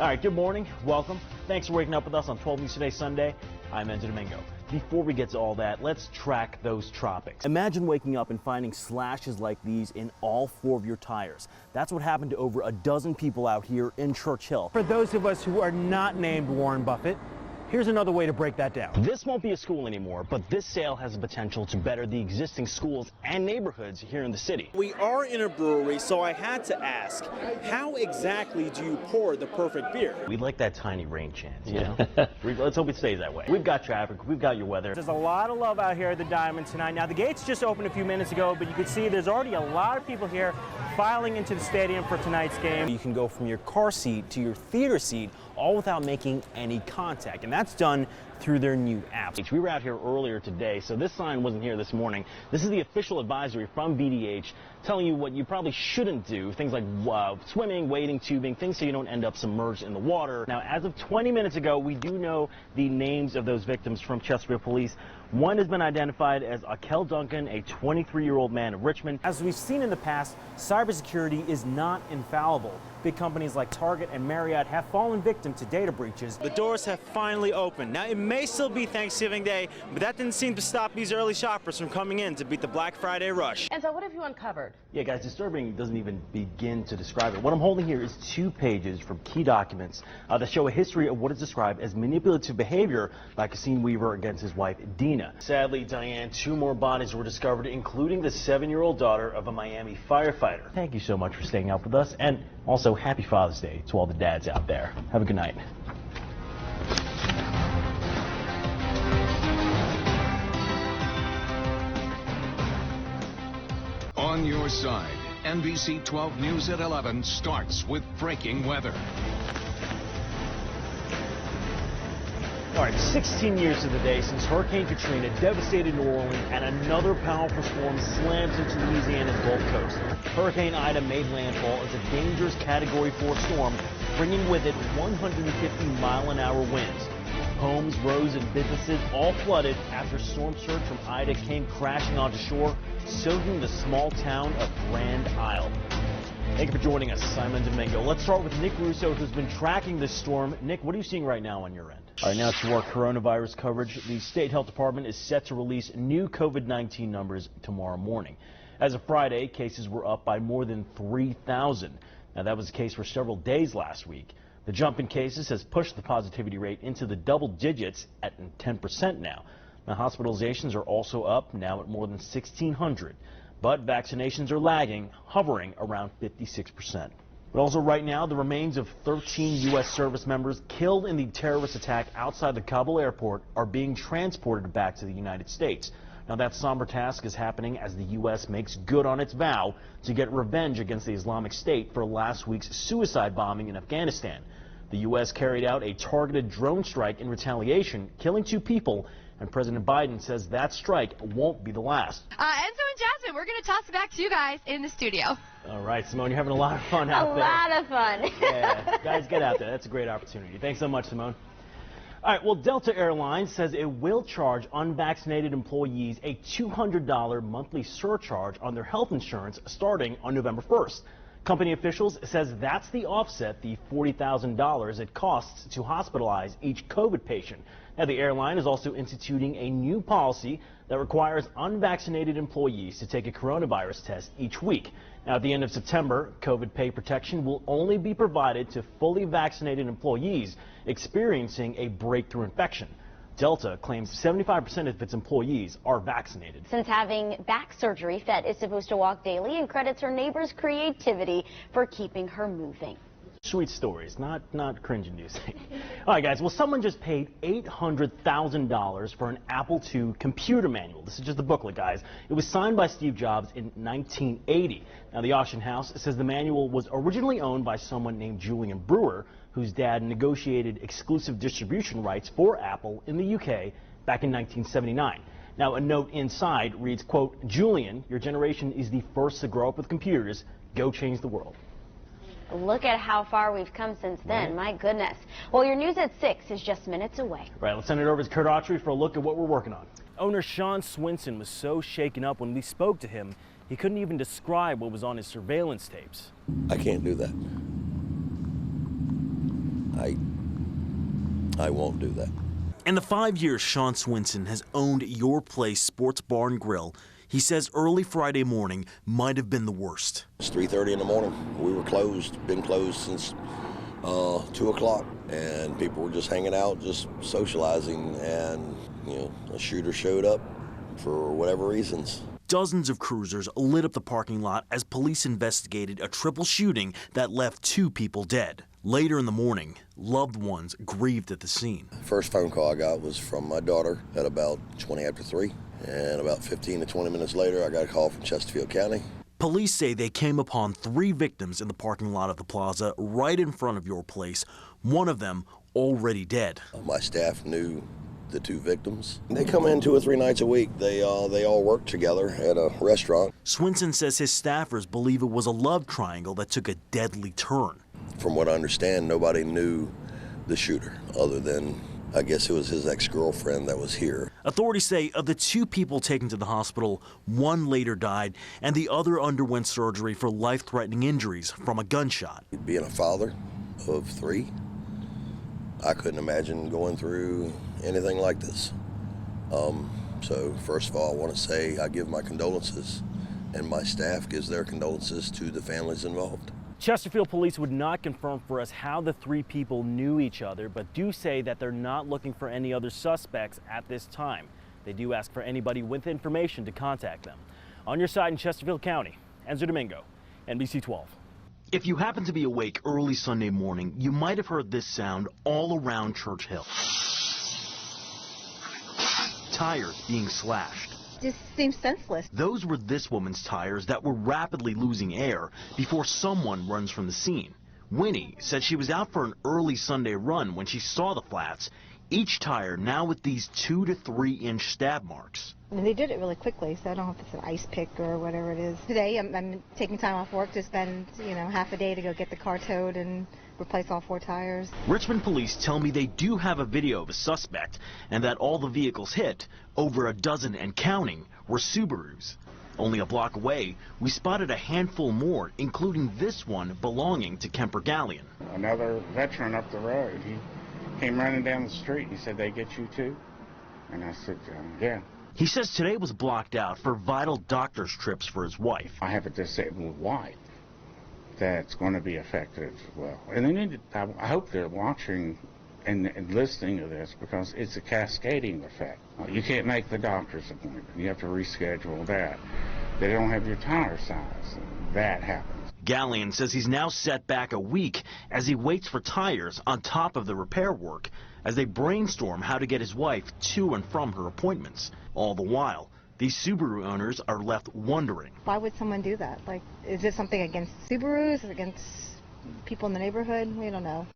All right, good morning. Welcome. Thanks for waking up with us on 12 News Today Sunday. I'm Enzo Domingo. Before we get to all that, let's track those tropics. Imagine waking up and finding slashes like these in all 4 of your tires. That's what happened to over a dozen people out here in Churchill. For those of us who are not named Warren Buffett, here's another way to break that down. This won't be a school anymore, but this sale has the potential to better the existing schools and neighborhoods here in the city. We are in a brewery, so I had to ask, how exactly do you pour the perfect beer? We like that tiny rain chance, you know? Let's hope it stays that way. We've got traffic, we've got your weather. There's a lot of love out here at the Diamond tonight. Now, the gates just opened a few minutes ago, but you can see there's already a lot of people here filing into the stadium for tonight's game. You can go from your car seat to your theater seat, all without making any contact, and that's done through their new app. We were out here earlier today, so this sign wasn't here this morning. This is the official advisory from VDH telling you what you probably shouldn't do, things like swimming, wading, tubing, things so you don't end up submerged in the water. Now, as of 20 minutes ago, we do know the names of those victims from Chesterfield Police. One has been identified as Akel Duncan, a 23-year-old man of Richmond. As we've seen in the past, cybersecurity is not infallible. Big companies like Target and Marriott have fallen victim to data breaches. The doors have finally opened. Now, it may still be Thanksgiving Day, but that didn't seem to stop these early shoppers from coming in to beat the Black Friday rush. And so what have you uncovered? Yeah, guys, disturbing doesn't even begin to describe it. What I'm holding here is 2 pages from key documents that show a history of what is described as manipulative behavior by Cassine Weaver against his wife, Dina. Sadly, Diane, 2 more bodies were discovered, including the 7-year-old daughter of a Miami firefighter. Thank you so much for staying up with us, and also happy Father's Day to all the dads out there. Have a good night. On your side, NBC 12 News at 11 starts with breaking weather. All right, 16 years to the day since Hurricane Katrina devastated New Orleans and another powerful storm slams into Louisiana's Gulf Coast. Hurricane Ida made landfall as a dangerous Category 4 storm, bringing with it 150-mile-an-hour winds. Homes, roads, and businesses all flooded after storm surge from Ida came crashing onto shore, soaking the small town of Grand Isle. Thank you for joining us. I'm Enzo Domingo. Let's start with Nick Russo, who's been tracking this storm. Nick, what are you seeing right now on your end? All right, now to our coronavirus coverage. The State Health Department is set to release new COVID-19 numbers tomorrow morning. As of Friday, cases were up by more than 3,000. Now, that was the case for several days last week. The jump in cases has pushed the positivity rate into the double digits at 10% now. Now, hospitalizations are also up, now at more than 1,600. But vaccinations are lagging, hovering around 56%. But also right now, the remains of 13 U.S. service members killed in the terrorist attack outside the Kabul airport are being transported back to the United States. Now, that somber task is happening as the U.S. makes good on its vow to get revenge against the Islamic State for last week's suicide bombing in Afghanistan. The U.S. carried out a targeted drone strike in retaliation, killing 2 people, and President Biden says that strike won't be the last. Enzo and Jasmine, we're going to toss it back to you guys in the studio. All right, Simone, you're having a lot of fun out there. A lot of fun. Yeah, guys, get out there. That's a great opportunity. Thanks so much, Simone. All right, well, Delta Airlines says it will charge unvaccinated employees a $200 monthly surcharge on their health insurance starting on November 1st. Company officials says that's the offset the $40,000 it costs to hospitalize each COVID patient. Now, the airline is also instituting a new policy that requires unvaccinated employees to take a coronavirus test each week. Now, at the end of September, COVID pay protection will only be provided to fully vaccinated employees experiencing a breakthrough infection. Delta claims 75% of its employees are vaccinated. Since having back surgery, Fett is supposed to walk daily and credits her neighbor's creativity for keeping her moving. Sweet stories, not cringe-inducing. All right, guys, well, someone just paid $800,000 for an Apple II computer manual. This is just the booklet, guys. It was signed by Steve Jobs in 1980. Now, the auction house says the manual was originally owned by someone named Julian Brewer, whose dad negotiated exclusive distribution rights for Apple in the UK back in 1979. Now, a note inside reads, quote, "Julian, your generation is the first to grow up with computers. Go change the world." Look at how far we've come since then. My goodness. Well, your news at 6 is just minutes away. Right, let's send it over to Kurt Autry for a look at what we're working on. Owner Sean Swinson was so shaken up when we spoke to him, he couldn't even describe what was on his surveillance tapes. I can't do that. I won't do that. In the 5 years Sean Swinson has owned Your Place Sports Bar and Grill, he says early Friday morning might have been the worst. It's 3:30 in the morning. We were closed, been closed since 2 o'clock, and people were just hanging out, just socializing, and a shooter showed up for whatever reasons. Dozens of cruisers lit up the parking lot as police investigated a triple shooting that left 2 people dead. Later in the morning, loved ones grieved at the scene. First phone call I got was from my daughter at about 20 after 3, and about 15 to 20 minutes later I got a call from Chesterfield County. Police say they came upon 3 victims in the parking lot of the plaza right in front of Your Place, one of them already dead. My staff knew the 2 victims. They come in 2 or 3 nights a week. They all work together at a restaurant. Swinson says his staffers believe it was a love triangle that took a deadly turn. From what I understand, nobody knew the shooter other than, I guess it was his ex-girlfriend that was here. Authorities say of the 2 people taken to the hospital, 1 later died and the other underwent surgery for life-threatening injuries from a gunshot. Being a father of 3, I couldn't imagine going through anything like this. So first of all, I want to say I give my condolences, and my staff gives their condolences to the families involved. Chesterfield police would not confirm for us how the 3 people knew each other, but do say that they're not looking for any other suspects at this time. They do ask for anybody with information to contact them. On your side in Chesterfield County, Enzo Domingo, NBC 12. If you happen to be awake early Sunday morning, you might have heard this sound all around Church Hill. Tires being slashed. Just seems senseless. Those were this woman's tires that were rapidly losing air before someone runs from the scene. Winnie said she was out for an early Sunday run when she saw the flats, each tire now with these 2 to 3 inch stab marks. And they did it really quickly, so I don't know if it's an ice pick or whatever it is. Today I'm taking time off work to spend, half a day to go get the car towed and replace all 4 tires. Richmond police tell me they do have a video of a suspect and that all the vehicles hit, over a dozen and counting, were Subarus. Only a block away, we spotted a handful more, including this one belonging to Kemper Galleon. Another veteran up the road, he came running down the street. He said, "They get you too?" And I said, yeah. He says today was blocked out for vital doctor's trips for his wife. I have a disabled wife that's going to be affected as well. And they need to, I hope they're watching and listening to this, because it's a cascading effect. You can't make the doctor's appointment. You have to reschedule that. They don't have your tire size. That happens. Galleon says he's now set back a week as he waits for tires on top of the repair work as they brainstorm how to get his wife to and from her appointments. All the while, these Subaru owners are left wondering. Why would someone do that? Like, is this something against Subarus, against people in the neighborhood? We don't know.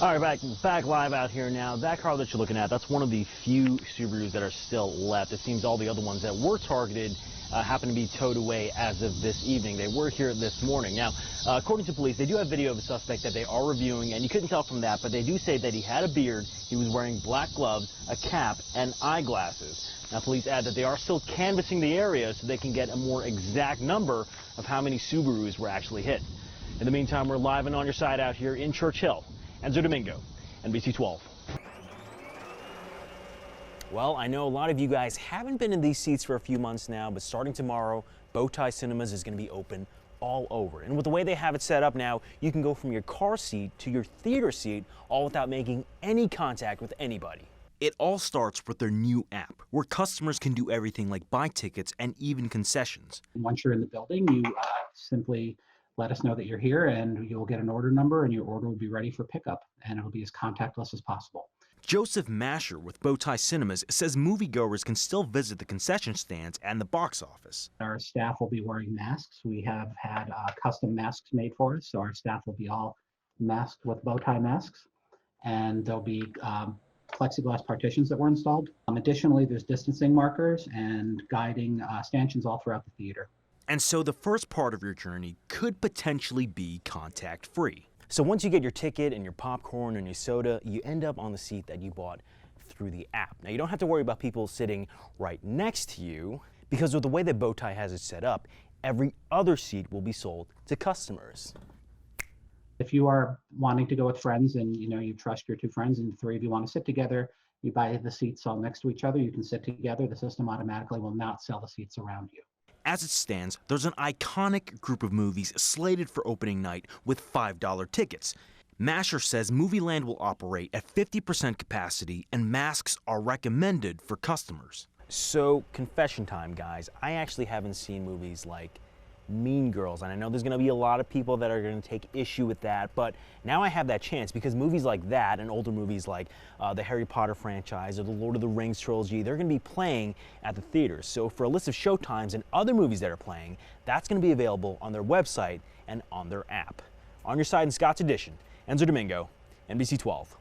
All right, back live out here now. That car that you're looking at, that's one of the few Subarus that are still left. It seems all the other ones that were targeted happen to be towed away as of this evening. They were here this morning. Now, according to police, they do have video of a suspect that they are reviewing, and you couldn't tell from that, but they do say that he had a beard, he was wearing black gloves, a cap, and eyeglasses. Now, police add that they are still canvassing the area so they can get a more exact number of how many Subarus were actually hit. In the meantime, we're live and on your side out here in Church Hill. Enzo Domingo, NBC 12. Well, I know a lot of you guys haven't been in these seats for a few months now, but starting tomorrow, Bowtie Cinemas is going to be open all over. And with the way they have it set up now, you can go from your car seat to your theater seat, all without making any contact with anybody. It all starts with their new app, where customers can do everything like buy tickets and even concessions. Once you're in the building, you simply let us know that you're here, and you'll get an order number, and your order will be ready for pickup, and it'll be as contactless as possible. Joseph Masher with Bowtie Cinemas says moviegoers can still visit the concession stands and the box office. Our staff will be wearing masks. We have had custom masks made for us, so our staff will be all masked with Bowtie masks, and there'll be plexiglass partitions that were installed. Additionally, there's distancing markers and guiding stanchions all throughout the theater. And so the first part of your journey could potentially be contact-free. So once you get your ticket and your popcorn and your soda, you end up on the seat that you bought through the app. Now, you don't have to worry about people sitting right next to you, because with the way that Bowtie has it set up, every other seat will be sold to customers. If you are wanting to go with friends and you trust your two friends and the three of you want to sit together, you buy the seats all next to each other. You can sit together. The system automatically will not sell the seats around you. As it stands, there's an iconic group of movies slated for opening night with $5 tickets. Masher says Movieland will operate at 50% capacity and masks are recommended for customers. So, confession time, guys. I actually haven't seen movies like Mean Girls, and I know there's going to be a lot of people that are going to take issue with that, but now I have that chance because movies like that and older movies like the Harry Potter franchise or the Lord of the Rings trilogy, they're going to be playing at the theaters. So for a list of showtimes and other movies that are playing, that's going to be available on their website and on their app. On your side in Scott's Edition, Enzo Domingo, NBC 12.